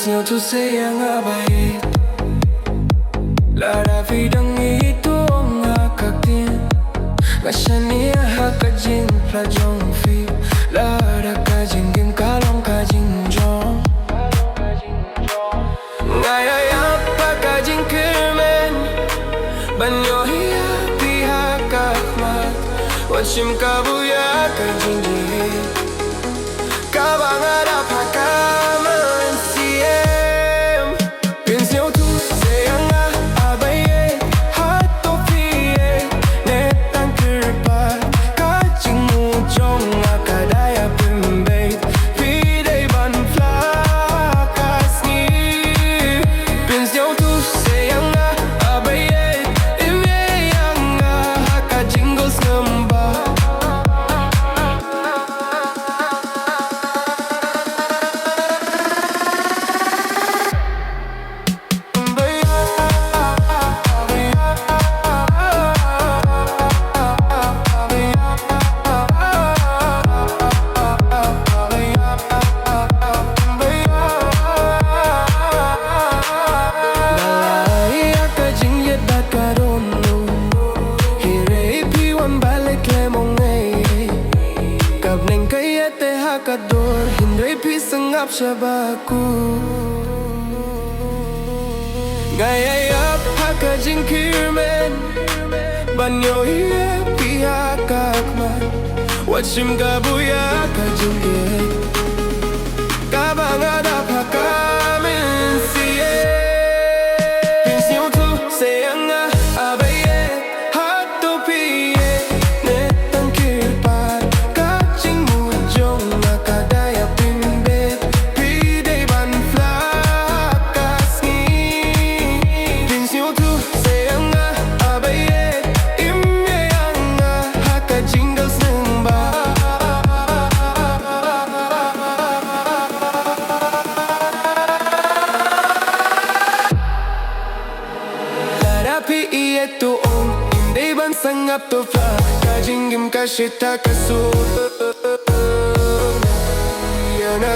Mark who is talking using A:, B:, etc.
A: Pynsngewthuh Ia Nga Ah Baieit Lara vidang itu nga kaktin Ngasani hakajing plajong fi Lara kajing gin kalong kajing jong Ngayayap kajing kirmen Banyo hiya pihak kakmat Wachim kabuya kajing dihit Kabang ada pakaman siem Pynsngewthuh Ia Nga Ah Baieit Hato piye netang kirpat Kajing mujong akadaya pimbait Pidai ban flakas ni Pynsngewthuh Ia Nga Ah Baieit Ia Nga hakajing gos ngembah Kador hindray pisangap siya baku Ngayayap hakajing kirmen Banyo hiya pihak kakman Wachim kabuya kajing git Kabang ada pakamin siye Pynsngewthuh Ia Nga Ah Baieit Hato piye netang kirpat Kajing mujong akadaya pimbit Pidai ban flakas ni Pynsngewthuh Ia Nga Ah Baieit Ia Nga hakajing gos ngembah Larapi itu Indai ban sangap tofa Kajing gim kashita kasu Ia Nga